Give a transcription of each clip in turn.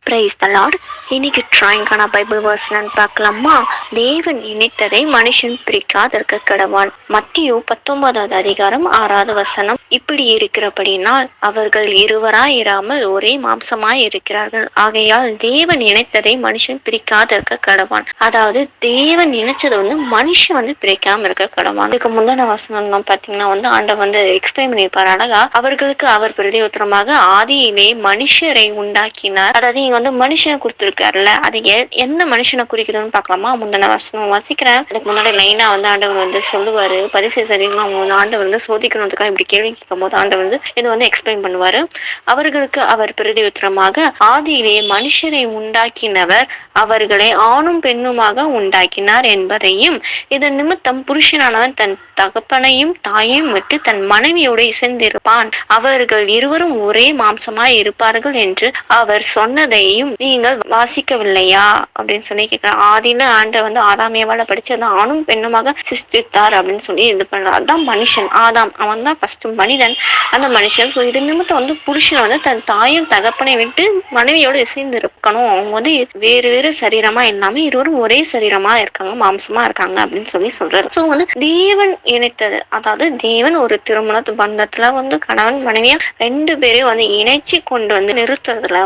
Praise the Lord. இன்னைக்கு டிராயிங்கான Bible வசனம் பார்க்கலாமா? தேவன் இணைத்ததை மனுஷன் பிரிக்காதிருக்க கடவான். மத்தியு 19வது அதிகாரம் 6வது வசனம். இப்படி இருக்கிறபடினால் அவர்கள் இருவராய் இராமல் ஒரே மாம்சமாய் இருக்கிறார்கள். ஆகையால் தேவன் இணைத்ததை மனுஷன் பிரிக்காதிருக்க கடவான். அதாவது தேவன் இணைச்சதை மனுஷன் பிரிக்காம இருக்க கடவான். இதுக்கு முந்தின வசனம் பாத்தீங்கன்னா ஆண்டவர் எக்ஸ்பிளைன் பண்ணியிருப்பாரு அழகா. அவர்களுக்கு அவர் பிரதியுத்தரமாக ஆதியிலே மனுஷரை உண்டாக்கினார். அதாவது இங்க மனுஷனை கொடுத்திருக்காருல்ல, அது எந்த மனுஷனை குறிக்கிறதுன்னு பார்க்கலாமா? முந்தின வசனம் வாசிக்கிறேன். அதுக்கு முன்னாடி லைனா ஆண்டவர் சொல்லுவாரு, பரிசேயர்கள் ஆண்டவர் சோதிக்கணுன்றதுக்காக இப்படி கேள்வி கேட்கும் போது ஆண்டவர் இது எக்ஸ்பிளைன் பண்ணுவாரு. அவர்களுக்கு அவர் பிரதியுத்தரமாக ஆதியிலே மனுஷரை உண்டாக்கினவர் அவர்களை ஆணும் பெண்ணுமாக உண்டாக்கினார் என்பதையும், இதன் நிமித்தம் புருஷனானவன் தன் தகப்பனையும் தாயையும் விட்டு தன் மனைவியோடு இசைந்திருப்பான், அவர்கள் இருவரும் ஒரே மாம்சமாய் இருப்பார்கள் என்று அவர் சொன்னதையும் நீங்கள் வாசிக்கவில்லையா அப்படின்னு சொல்லி கேட்கிறார். ஆதியில ஆண்டவர் ஆதாமியவால படிச்சு அந்த ஆணும் பெண்ணுமாக சிருஷ்டித்தார் அப்படின்னு சொல்லி இது பண்றார். அதான் மனுஷன் ஆதாம், அவன் தான் ஃபர்ஸ்ட் மனிதன். அந்த மனுஷன் இது நிமித்தம் புருஷன் தன் தாயும் தகப்பனை விட்டு மனைவியோடு இசைந்து இருக்கணும். அவங்க வேறு வேறு சரீரமா இல்லாம இருவரும் ஒரே சரீரமா இருக்காங்க, மாம்சமா இருக்காங்க அப்படின்னு சொல்லி சொல்றாரு. ஸோ தேவன் இணைத்தது, அதாவது தேவன் ஒரு திருமண பந்தத்துல கணவன் மனைவியா ரெண்டு பேரையும் இணைச்சி கொண்டு நிறுத்துறதுல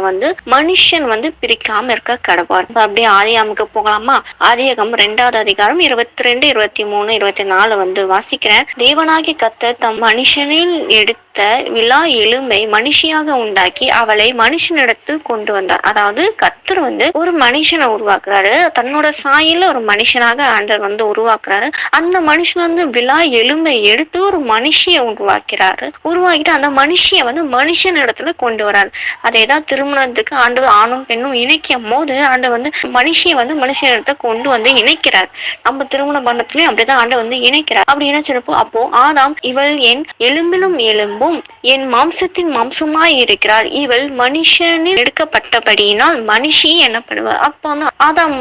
மனுஷன் பிரிக்காம இருக்க கடவார். அப்படியே ஆதியாமுக்கு போகலாமா? ஆதியாகம் 2வது அதிகாரம் 22, 23, 24 வாசிக்கிறேன். தேவனாகி கர்த்தர் தம் மனுஷனில் எடுத்த விலா எலும்பை மனுஷியாக உண்டாக்கி அவளை மனுஷனிடத்தில் கொண்டு வந்தார். அதாவது கர்த்தர் ஒரு மனுஷனை உருவாக்குறாரு, தன்னோட சாயில ஒரு மனுஷனாக ஆண்டவர் உருவாக்குறாரு. அந்த மனுஷன் விலா எலும்பை எடுத்து ஒரு மனுஷிய உருவாக்கிறாரு. உருவாக்கிட்டு அந்த மனுஷிய மனுஷன் இடத்துல கொண்டு வராரு. அதேதான் திருமணத்துக்கு ஆண்டவர் ஆணும் பெண்ணும் இணைக்கும் போது ஆண்டவர் மனுஷிய மனுஷன் இடத்த கொண்டு இணைக்கிறார். நம்ம திருமண பந்தத்திலயும் அப்படிதான் ஆண்டவர் இணைக்கிறார். அப்படி இணைச்சிருப்போ அப்போ ஆதாம், இவள் என் எலும்பிலும் எலும்பும் என் மாம்சத்தின் மாம்சமாய் இருக்கிறார், இவள் மனுஷனில் எடுக்கப்பட்டபடியினால் மனுஷி எனப்படுவார். அப்போ ஆதாம்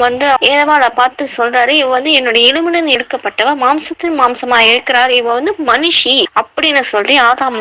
ஏவாளை பார்த்து சொல்றாரு, இவ என்னுடைய எலும்பிலிருந்து எடுக்கப்பட்டவ, மாம்சத்தின் மாம்சமாய் இருக்கிறார், இவ மனுஷி அப்படின்னு சொல்லி ஆதாம்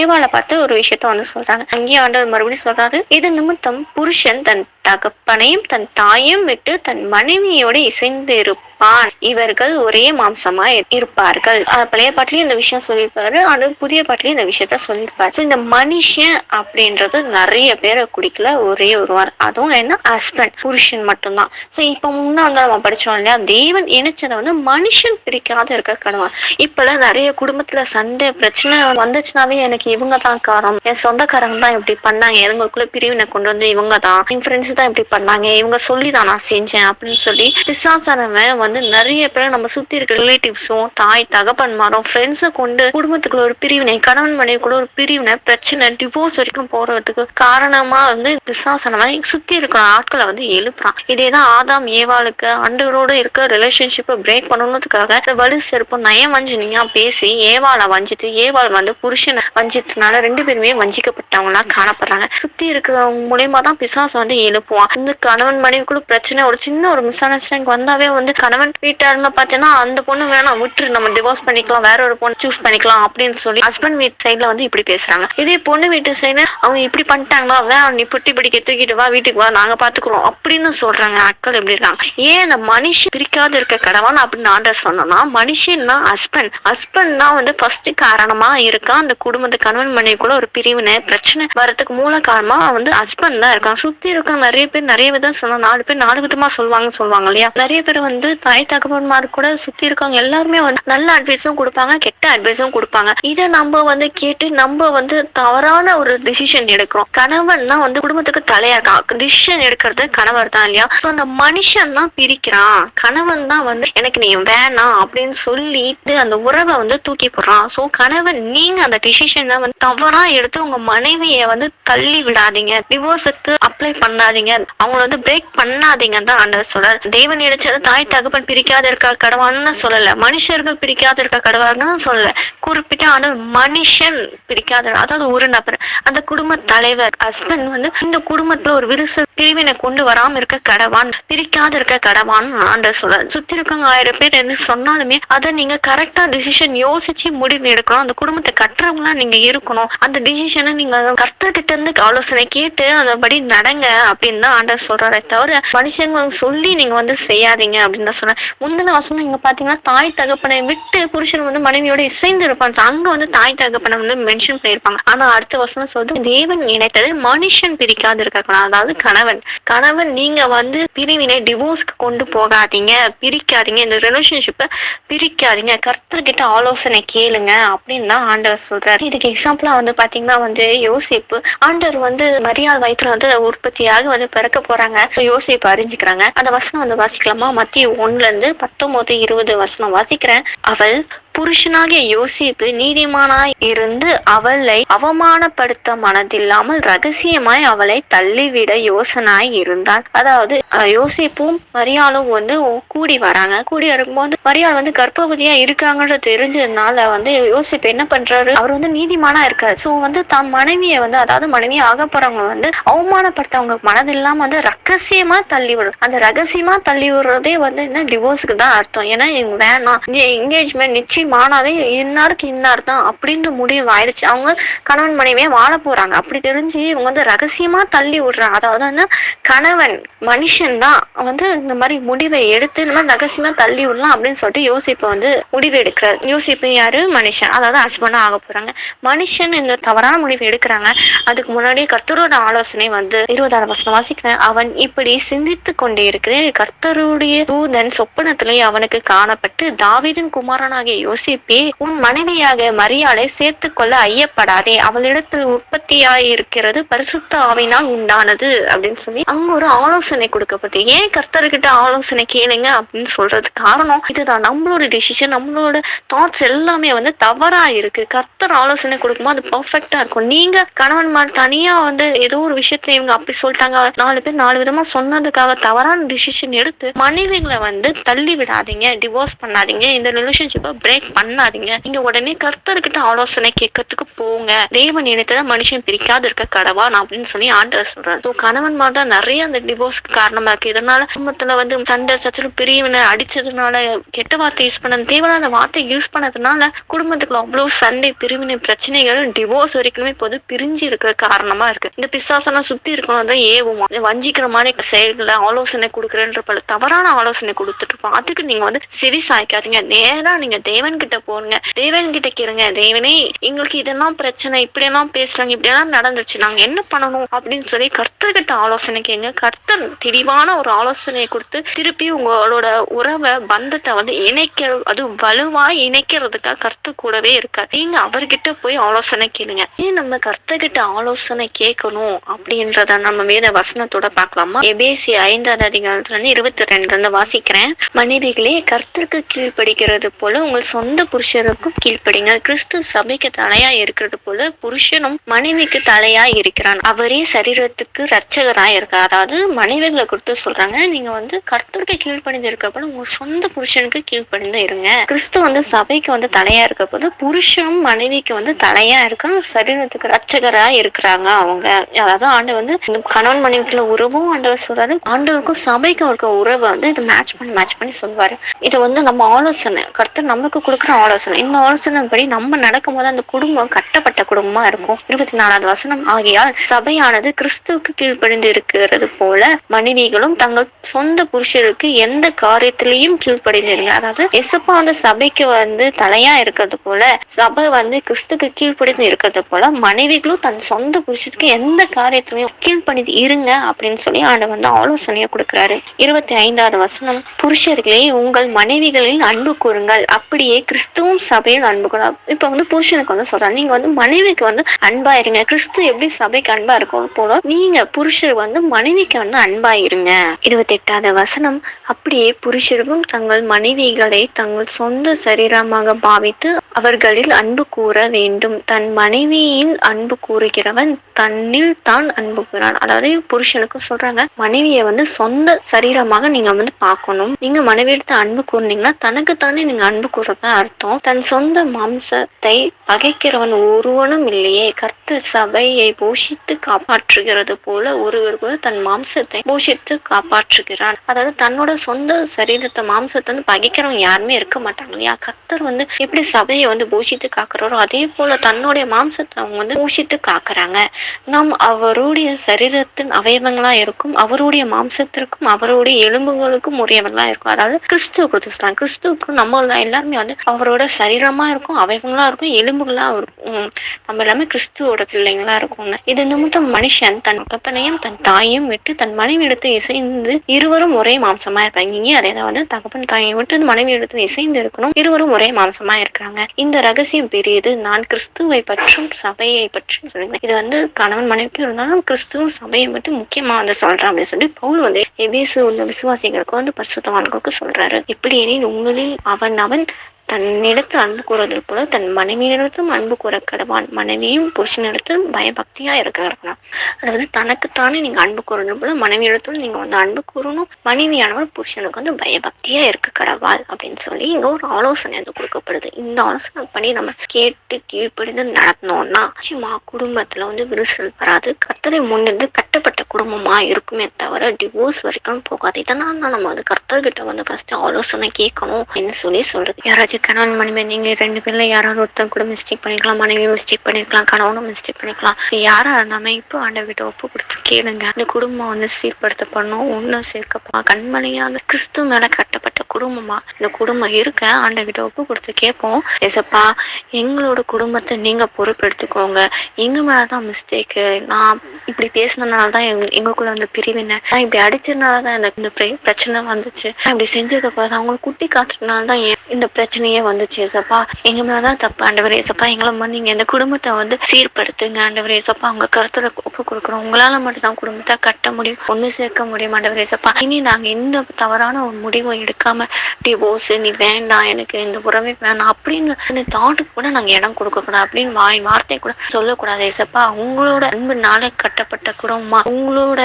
ஏவாளை பார்த்து ஒரு விஷயத்த சொல்றாங்க. அங்கேயே ஆண்டவர் மறுபடியும் சொல்றாரு, இது நிமித்தம் புருஷன் தன் தகப்பனையும் தன் தாயும் விட்டு தன் மனைவியோடு இசைந்து இருப்பான், இவர்கள் ஒரே மாம்சமா இருப்பார்கள். பழைய பாட்டிலையும் இந்த விஷயம் சொல்லியிருப்பாரு, ஆனா புதிய பாட்டிலையும் இந்த விஷயத்த சொல்லியிருப்பாரு. இந்த மனுஷன் அப்படின்றது நிறைய பேரை குடிக்கல, ஒரே ஒருவர், அதுவும் என்ன ஹஸ்பண்ட், புருஷன் மட்டும்தான். சோ இப்ப முன்னாடி நம்ம படிச்சோம் இல்லையா, தேவன் இணைச்சதை மனுஷன் பிரிக்காத இருக்க கடவான். இப்பெல்லாம் நிறைய குடும்பத்துல சண்டை பிரச்சனை வந்துச்சுனாவே எனக்கு இவங்க தான் காரணம், என் சொந்தக்காரங்க தான் இப்படி பண்ணாங்க, எங்களுக்குள்ள பிரிவினை கொண்டு இவங்க தான், என் ஃப்ரெண்ட்ஸ் தான் இப்படி பண்ணாங்க, இவங்க சொல்லிதான் நான் செஞ்சேன் அப்படின்னு சொல்லி பிசாசானவன் நிறைய பேரை நம்ம சுத்தி இருக்க ரிலேட்டிவ்ஸும் தாய் தகப்பன்மாரும் ஃப்ரெண்ட்ஸை கொண்டு குடும்பத்துக்குள்ள ஒரு பிரிவினை, கணவன் மனைவி கூட ஒரு பிரிவினை, பிரச்சனை, டிவோர்ஸ் வரைக்கும் போறதுக்கு காரணமா பிசாசானவன் சுத்தி இருக்கிற ஆட்களை எழுப்புறான். இதேதான் ஆதாம் ஏவாளுக்கு ஆண்டவரோட இருக்க ரிலேஷன்ஷிப்பை பிரேக் பண்ணணுன்றதுக்காக வலு செருப்பு நயம் வஞ்சினியா பேசி ஏவாளை வஞ்சித்து, ஏவாள் புருஷனை வஞ்சித்தனால ரெண்டு பேருமே வஞ்சிக்கப்பட்டவங்களா காணப்படுறாங்க. சுத்தி இருக்கிறவங்க மூலியமா தான் பிசாசு எழுப்புவான். கணவன் மனைவிக்குள்ள பிரச்சனை, ஒரு சின்ன ஒரு மிஸ் அண்டர்ஸ்டாண்டிங் வந்தாவே கணவன் வீட்டாருன்னு பாத்தீங்கன்னா அந்த பொண்ணு வேணாம் விட்டுரு, நம்ம டிவோர்ஸ் பண்ணிக்கலாம், வேற ஒரு பொண்ணு சூஸ் பண்ணிக்கலாம் அப்படின்னு சொல்லி ஹஸ்பண்ட் வீட்டு சைட்ல இப்படி பேசுறாங்க. இதே பொண்ணு வீட்டு சைடு அவங்க இப்படி பண்ணிட்டாங்களா, வேணாம் நீ புட்டி பிடிக்க தூக்கிட்டு வா, வீட்டுக்கு வா, நாங்க பாத்துக்கிறோம் அப்படின்னு சொல்றாங்க. ஆட்கள் எப்படி இருக்காங்க? ஏன் அந்த மனுஷன் பிரிக்காத இருக்க கடவான் அப்படின்னு ஆண்டர் சொன்னோம்னா, மனுஷன்னா ஹஸ்பண்ட் தான் ஃபர்ஸ்ட் காரணமா இருக்கா அந்த குடும்பத்து கணவன் மனைவி கூட ஒரு பிரிவினை பிரச்சனை வரதுக்கு மூல காரணமா ஹஸ்பண்ட் தான் இருக்கான். சுத்தி இருக்க நிறைய பேர் நிறைய விதம் சொன்னா, 4 பேர் 4 விதமா சொல்லுவாங்க இல்லையா. நிறைய பேர் தாய் தகப்பன்மார் கூட சுத்தி இருக்காங்க எல்லாருமே நல்ல அட்வைஸும் கொடுப்பாங்க, கெட்ட அட்வைஸும் கொடுப்பாங்க. இதை நம்ம கேட்டு நம்ம தவறான ஒரு டிசிஷன் எடுக்கிறோம். கணவன் தான் குடும்பத்துக்கு தலையா இருக்கான், டிசிஷன் எடுக்கிறது கணவர் தான் இல்லையா. அந்த மனுஷன் தான் பிரிக்கிறான். கணவன் தான் எனக்கு நீ வேணாம் அப்படின்னு சொல்லிட்டு அந்த உறவை தூக்கி போடுறான். சோ கணவன் நீங்க அந்த டிசிஷனை தவறா எடுத்து உங்க மனைவியை தள்ளி விடாதீங்க, டிவோர்ஸுக்கு அப்ளை பண்ணாதீங்க, அவங்கள பிரேக் பண்ணாதீங்க தான் ஆண்டவர் சொல்றாரு. தேவன் இணைச்சது தாய் தகப்பன் தகப்பன் பிரிக்காத இருக்கா கடவான்னு சொல்லல, மனுஷர்கள் பிரிக்காத இருக்கா கடவான்னு சொல்லல. குறிப்பிட்ட ஆண்டவர் மனுஷன் பிரிக்காத, அதாவது ஒரு நபர், அந்த குடும்ப தலைவர் ஹஸ்பண்ட் வந்து இந்த குடும்பத்துல ஒரு விரிசல் பிரிவினை கொண்டு வராம இருக்க கடவான், பிரிக்காத இருக்க கடவான்னு ஆண்டவர் சொல்றாரு. சுத்தி இருக்கவங்க 1000 பேர் என்ன சொன்னாலுமே அதை நீங்க கரெக்டா டிசிஷன் யோசிச்சு முடிவு எடுக்கணும். அந்த குடும்பத்தை கட்டுறவங்களா நீங்க இருக்கணும். அந்த டிசிஷனை நீங்க கர்த்தர்கிட்ட இருந்து ஆலோசனை கேட்டு அதபடி நடங்க அப்படின்னு தான் ஆண்டவர் சொல்றாரே தவிர மனுஷங்க சொல்லி நீங்க வந்து செய்யாதீங்க அப்படின்னு தான் சொல்றேன். முந்தின வசனம் நீங்க பாத்தீங்கன்னா தாய் தகப்பனை விட்டு புருஷன் வந்து மனைவியோட இசைந்து இருப்பாங்க. அங்க வந்து தாய் தகப்பனை வந்து மென்ஷன் பண்ணிருப்பாங்க. ஆனா அடுத்த வசனம் சொல்றது தேவன் இணைத்தது மனுஷன் பிரிக்காது இருக்கக்கூடாது. அதாவது கணவன் நீங்க வந்து பிரிவினை டிவோர்ஸ்க்கு கொண்டு போகாதீங்க, பிரிக்காதீங்க, இந்த ரிலேஷன்ஷிப்பை பிரிக்காதீங்க, கர்த்தர்கிட்ட ஆலோசனை கேளுங்க அப்படின்னு தான் ஆண்டவர் சொல்றாரு. இதுக்கு எக்ஸாம்பிளா வந்து பாத்தீங்கன்னா வந்து யோசிப்பு, ஆண்டவர் வந்து மரியாள் வயிற்றுல வந்து உற்பத்தியாக வந்து பிறக்க போறாங்க. யோசிப்பு அறிஞ்சுக்கிறாங்க. அந்த வசனம் வந்து வாசிக்கலாமா? மத்திய 1:19-20 வசனம் வாசிக்கிறேன். அவள் புருஷனாகிய யோசேப்பு நீதிமானாய் இருந்து அவளை அவமானப்படுத்த மனதில்லாமல் ரகசியமாய் அவளை தள்ளிவிட யோசனாய் இருந்தான். அதாவது யோசேப்பும் மரியாளும் வந்து கூடி வராங்க. கூடி வரும்போது மரியாள் வந்து கர்ப்பவதியா இருக்காங்கன்ற தெரிஞ்சதுனால வந்து யோசேப்பு என்ன பண்றாரு, அவர் வந்து நீதிமானா இருக்காரு. சோ வந்து தம் மனைவியை வந்து, அதாவது மனைவியை ஆக போறவங்க வந்து அவமானப்படுத்த அவங்க மனதில்லாம வந்து ரகசியமா தள்ளி விடும். அந்த ரகசியமா தள்ளி விடுறதே வந்து என்ன, டிவோர்ஸுக்கு தான் அர்த்தம். ஏன்னா இவங்க வேணாம், என்கேஜ்மெண்ட் நிச்சயம் மானாவே இன்னாருக்கு இன்னார் தான் அப்படின்ற முடிவு ஆயிடுச்சு. அவங்க கணவன் மனைவியே வாழ போறாங்க அப்படி தெரிஞ்சு இவங்க வந்து ரகசியமா தள்ளி விடுறாங்க. அதாவது வந்து கணவன் மனுஷன் தான் வந்து இந்த மாதிரி முடிவை எடுத்து இந்த மாதிரி ரகசியமா தள்ளி விடலாம் அப்படின்னு சொல்லிட்டு யோசிப்பை வந்து முடிவு எடுக்கிறார். யோசிப்பு யாரு? மனுஷன், அதாவது ஹஸ்பண்டா ஆக போறாங்க. மனுஷன் இந்த தவறான முடிவு எடுக்கிறாங்க. அதுக்கு முன்னாடி கர்த்தரோட ஆலோசனை வந்து 20ஆம் வசனம் வாசிக்கிறேன். அவன் இப்படி சிந்தித்து கொண்டே இருக்கிறேன், கர்த்தருடைய தூதன் சொப்பனத்திலே அவனுக்கு காணப்பட்டு, தாவீதின் குமாரனாகிய யோசிப்பே, உன் மனைவியாக மரியாளை சேர்த்துக் கொள்ள ஐயப்படாதே, அவளிடத்தில் உற்பத்தியாயிருக்கிறது பரிசுத்த ஆவியினால் உண்டானது அப்படின்னு சொல்லி அங்க ஒரு ஆலோசனை கொடுக்கப்பட்டு, ஏன் கர்த்தர்கிட்ட ஆலோசனை கேளுங்க அப்படின்னு சொல்றது காரணம் இதுதான். நம்மளோட டிசிஷன், நம்மளோட தாட்ஸ் எல்லாமே வந்து தவறா இருக்கு. கர்த்தர் ஆலோசனை கொடுக்கும்போது அது பர்ஃபெக்டா இருக்கும். நீங்க கணவன் மாதிரி தனியா வந்து ஏதோ ஒரு விஷயத்துல இவங்க அப்படி சொல்லிட்டாங்க, 4 பேர் 4 விதமா சொன்னதுக்காக தவறான டிசிஷன் எடுத்து மனைவிகளை வந்து தள்ளி விடாதீங்க, டிவோர்ஸ் பண்ணாதீங்க, இந்த ரிலேஷன்ஷிப்பை பிரேக் பண்ணாதீங்க. நீங்க உடனே கர்த்தர்கிட்ட ஆலோசனை கேட்கறதுக்கு போங்க. தேவன் இணைத்ததான் மனுஷன் பிரிக்காது இருக்க கடவான் அப்படின்னு சொல்லி ஆண்டவர் சொல்றாரு. கணவன் மாதிரி தான் நிறைய அந்த டிவோர்ஸ்க்கு காரணமா இருக்கு. இதனால குடும்பத்துல வந்து சண்டை சச்சரவு, பிரிவினை, அடிச்சதுனால, கெட்ட வார்த்தை யூஸ் பண்ணது, தேவையான வார்த்தை யூஸ் பண்ணதுனால குடும்பத்துக்குள்ள அவ்வளவு சண்டை, பிரிவினை, பிரச்சனைகள், டிவோர்ஸ் வரைக்குமே இப்போது பிரிஞ்சு இருக்கிற காரணமா இருக்கு. இந்த பிசாசனா சுத்தி இருக்கணும் தான் ஏவுமா, வஞ்சிக்கிற மாதிரி செயல்களை ஆலோசனை கொடுக்குறேன்ற பல தவறான ஆலோசனை கொடுத்துட்டு இருப்போம். அதுக்கு நீங்க வந்து செவி சாய்க்காதீங்க. நேரா நீங்க தேவன் கிட்ட போங்க, தேவன் கிட்ட கேளுங்க. தேவனே, எங்களுக்கு இதெல்லாம் பிரச்சனை, இப்படி எல்லாம் பேசுறாங்க, இப்படி எல்லாம் நடந்துச்சு, நாங்க என்ன பண்ணணும் அப்படின்னு சொல்லி கர்த்தர்கிட்ட ஆலோசனை கேங்க. கர்த்தர் தெளிவான ஒரு ஆலோசனையை கொடுத்து திருப்பி உங்களோட உறவை, பந்தத்தை வந்து அது வலுவாய் இணைக்கிறதுக்காக கர்த்தர் கூடவே இருக்கார். நீங்க அவர்கிட்ட போய் ஆலோசனை கேளுங்க. ஏன் நம்ம கர்த்தர்கிட்ட ஆலோசனை கேட்கணும் அப்படின்றத நம்ம வேத வசனத்தோட பார்க்கலாமா? எபேசி 5:22 வாசிக்கிறேன். மனைவிகளே, கர்த்தருக்கு கீழ்ப்படிக்கிறது போல உங்கள் சொந்த புருஷருக்கும் கீழ்ப்படிங்க. கிறிஸ்து சபைக்கு தலையா இருக்கிறது போல புருஷனும் மனைவிக்கு தலையா இருக்கிறான், அவரே சரீரத்துக்கு ரட்சகராய் இருக்கார். அதாவது மனைவிகளை குறித்து சொல்றாங்க. நீங்க வந்து கர்த்தருக்கு கீழ்ப்படிந்து இருக்க போல உங்க சொந்த புருஷனுக்கு கீழ்ப்படிந்து இருங்க. கிறிஸ்து வந்து சபைக்கு வந்து தலையா இருக்க போது புருஷனும் மனைவிக்கு வந்து தலையா இருக்கான், சரீரத்துக்கு ரட்சகரா இருக்கிறாங்க அவங்க. அதாவது ஆண்டு வந்து கணவன் மனைவிக்குள்ள உறவும் ஆண்டவர் சொல்றாரு, ஆண்டவருக்கும் சபைக்கும் இருக்க உறவை வந்து இது மேட்ச் பண்ணி சொல்லுவாரு. இது வந்து நம்ம ஆலோசனை, கர்த்தர் நமக்கு கொடுக்குற ஆலோசனை. இந்த ஆலோசனை படி நம்ம நடக்கும் போது அந்த குடும்பம் கட்டப்பட்ட குடும்பமா இருக்கும். 24ஆவது வசனம், ஆகையால் சபையானது கிறிஸ்துவுக்கு கீழ்ப்படிந்து இருக்கிறது போல மனைவிகளும் தங்கள் சொந்த புருஷருக்கு எந்த காரியத்திலையும் கீழ்ப்படிந்திருங்க. அதாவது எசப்பா வந்து சபைக்கு வந்து தலையா இருக்கிறது போல, சபை வந்து கிறிஸ்துக்கு கீழ்ப்படிந்து இருக்கிறது போல மனைவிகளும் தன் சொந்த புருஷருக்கு எந்த காரியத்திலையும் கீழ்ப்படிந்து இருங்க அப்படின்னு சொல்லி ஆண்டவர் வந்து ஆலோசனையை கொடுக்கிறாரு. 25ஆவது வசனம், புருஷர்களே உங்கள் மனைவிகளில் அன்பு கூறுங்கள், அப்படியே அப்படியே கிறிஸ்துவும் சபையில் அன்பு கூற. இப்ப புருஷனுக்கு சொல்றாங்க, நீங்க மனைவிக்கு அன்பா இருங்க. கிறிஸ்து எப்படி சபைக்கு அன்பா இருக்கும் போல நீங்க புருஷர் மனைவிக்கு அன்பா இருங்க. 28வது வசனம், அப்படியே புருஷரும் தங்கள் மனைவிகளை தங்கள் சொந்த சரீரமாக பாவித்து அவர்களில் அன்பு கூற வேண்டும். தன் மனைவியில் அன்பு கூறுகிறவன் தன்னில் தான் அன்பு கூறான். அதாவது புருஷனுக்கு சொல்றாங்க, மனைவியை சொந்த சரீரமாக நீங்க பார்க்கணும். நீங்க மனைவியிடத்து அன்பு கூர்ந்தீங்கன்னா தனக்குத்தானே நீங்க அன்பு கூறதா அர்த்தம். தன் சொந்த மாம்சத்தை பகைக்கிறவன் ஒருவனும் இல்லையே. கர்த்தர் சபையை போஷித்து காப்பாற்றுகிறது போல ஒருவர் கூட தன் மாம்சத்தை போஷித்து காப்பாற்றுகிறான். அதாவது தன்னோட சொந்த சரீரத்தை மாம்சத்தை பகைக்கிறவன் யாருமே இருக்க மாட்டாங்க இல்லையா. கர்த்தர் எப்படி சபையை போஷித்து காக்குறாரோ அதே போல தன்னுடைய மாம்சத்தை அவங்க போஷித்து காக்குறாங்க. நாம் அவருடைய சரீரத்தின் அவயவங்களா இருக்கும், அவருடைய மாம்சத்திற்கும் அவருடைய எலும்புகளுக்கும் உரியவங்களா இருக்கும். அதாவது கிறிஸ்துவ கொடுத்துட்டாங்க. கிறிஸ்துவுக்கு நம்ம எல்லாருமே அவரோட சரீரமா இருக்கும், அவயவங்களா இருக்கும், எலும்புகளா இருக்கும். நம்ம எல்லாமே கிறிஸ்துவோட பிள்ளைங்களா இருக்கும். இது நிமித்தம் மனுஷன் தன் தகப்பனையும் தன் தாயையும் விட்டு தன் மனைவி எடுத்து இசைந்து இருவரும் ஒரே மாம்சமா இருப்பாங்க. இங்கே அதே தான் தகப்பன் தாயை விட்டு மனைவி எடுத்து இசைந்து இருக்கணும், இருவரும் ஒரே மாம்சமா இருக்கிறாங்க. இந்த ரகசியம் பெரியது. நான் கிறிஸ்துவை பற்றும் சபையை பற்றும் சொல்லுங்க. இது கணவன் மனைவிக்கு இருந்தாலும் கிறிஸ்துவ சபையை மட்டும் முக்கியமா சொல்றேன் அப்படின்னு சொல்லி பவுல் எபேசு உள்ள விசுவாசிகளுக்கு பரிசுத்தவான்களுக்கு சொல்றாரு. எப்படி எனில் உங்களில் அவன் தன்னிடத்தில் அன்பு கூறுவது போல தன் மனைவியிடத்திலும் அன்பு கூற கடவான். மனைவியும் புருஷனிடத்திலும் பயபக்தியா இருக்க கடவான். அதாவது தனக்குத்தானே நீங்க அன்பு கூறணும் போல மனைவியிடத்திலும் நீங்க அன்பு கூறணும். மனைவியானவர் புருஷனுக்கு பயபக்தியா இருக்க கடவாள் அப்படின்னு சொல்லி இங்க ஒரு ஆலோசனை கொடுக்கப்படுது. இந்த ஆலோசனை பண்ணி நம்ம கேட்டு கீழ்ப்படிந்து நடந்தோம்னா நிச்சயமா குடும்பத்துல விரிசல் வராது. கர்த்தரை முன்னிருந்து கட்டப்பட்ட குடும்பமா இருக்குமே தவிர டிவோர்ஸ் வரைக்கும் போகாது. இதனால தான் நம்ம கர்த்தர்கிட்ட ஃபர்ஸ்ட் ஆலோசனை கேட்கணும் அப்படின்னு சொல்லி சொல்றது. யாராச்சும் கணவன் மனைவி நீங்க 2 பேர்ல யாராவது ஒருத்தன் கூட மிஸ்டேக் பண்ணிக்கலாம், மனைவி மிஸ்டேக் பண்ணிருக்கலாம், கணவனும் மிஸ்டேக் பண்ணிக்கலாம். யாரா இருந்தாமே இப்போ ஆண்டவர்கிட்ட ஒப்பு கொடுத்து கேளுங்க. இந்த குடும்பம் சீர்படுத்தப்படணும், ஒண்ணு சேர்க்கப்பா கண்மணியாக கிறிஸ்து மேல கட்டப்பட்ட குடும்பமா இந்த குடும்பம் இருக்க ஆண்டவர்கிட்ட ஒப்பு கொடுத்து கேட்போம். ஏசப்பா எங்களோட குடும்பத்தை நீங்க பொறுப்பெடுத்துக்கோங்க. எங்க மேலதான் மிஸ்டேக்கு, நான் இப்படி பேசினதுனாலதான் எங்களுக்குள்ள பிரிவினை, நான் இப்படி அடிச்சதுனாலதான் எனக்கு இந்த பிரச்சனை வந்துச்சு, நான் இப்படி செஞ்சிருக்க கூடாது, அவங்களுக்கு குட்டி காட்டுறதுனாலதான் இந்த பிரச்சனையே வந்துச்சு. ஏசப்பா எங்க மேலதான் தப்பு ஆண்டவர். ஏசப்பா எங்களை நீங்க இந்த குடும்பத்தை சீர்படுத்துங்க ஆண்டவர். ஏசப்பா அவங்க கருத்துல ஒப்பு கொடுக்குறோம். உங்களால மட்டும் தான் குடும்பத்தை கட்ட முடியும், ஒண்ணு சேர்க்க முடியும் ஆண்டவர். ஏசப்பா இனி நாங்க எந்த தவறான ஒரு முடிவும் எடுக்காம டிவோர்ஸ் நீ வேண்டாம், எனக்கு இந்த உறவே வேணாம் அப்படின்னு தாட்டுக்கு கூட நாங்க இடம் கொடுக்க கூடாது அப்படின்னு வார்த்தை கூட சொல்லக்கூடாது. ஏசப்பா உங்களோட அன்புனால கட்டப்பட்ட குடும்பமா, உங்களோட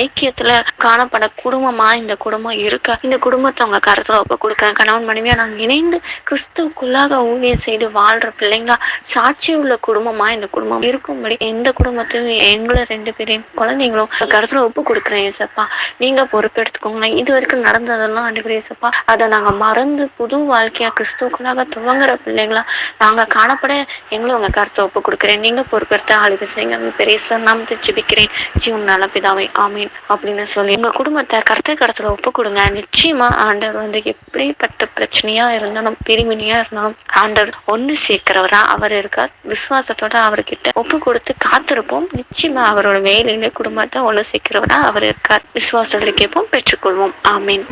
ஐக்கியத்துல காணப்பட குடும்பமா இந்த குடும்பம் இருக்க, இந்த குடும்பத்தை உங்க கருத்துல ஒப்பு கொடுக்க கணவன் மனைவியா நாங்க இணைந்து கிறிஸ்துவுக்குள்ளாக ஊழியம் செய்து வாழ்ற பிள்ளைங்களா சாட்சி உள்ள குடும்பமா இந்த குடும்பம் இருக்கும்படி எந்த குடும்பத்தையும் எங்களை 2 பேரையும் குழந்தைங்களும் கருத்துல ஒப்பு கொடுக்குறேன். ஏசப்பா நீங்க பொறுப்பெடுத்துக்கோங்க. இது வரைக்கும் நடந்ததெல்லாம் ஆண்டவரே ஏசப்பா அதை நாங்க மறந்து புது வாழ்க்கையா கிறிஸ்துவுக்குள்ளாக துவங்குற பிள்ளைங்களா நாங்க காணப்பட எங்களும் உங்க கருத்தை ஒப்பு கொடுக்குறேன். நீங்க பொறுப்பெடுத்த ஆளுகை செய்யுங்க. பெரிய நாமத்தை ஜெபிக்கிறேன் ஜீவன் நல்ல பிதாவே ஆமீன் அப்படின்னு சொல்லி உங்க குடும்பத்தை கருத்துல ஒப்பு கொடுங்க. நிச்சயமா ஆண்டவர் எப்படிப்பட்ட பிரச்சனையா இருந்தாலும் பிரிவினையா இருந்தாலும் ஆண்டவர் ஒண்ணு சேர்க்கிறவரா அவர் இருக்கார். விசுவாசத்தோட அவர்கிட்ட ஒப்பு கொடுத்து காத்திருப்போம். நிச்சயமா அவரோட வேலையில குடும்பத்தை ஒண்ணு சேர்க்கிறவரா அவர் இருக்கார். விசுவாசத்தோட கேட்போம், பெற்றுக்கொள்வோம். ஆமீன்.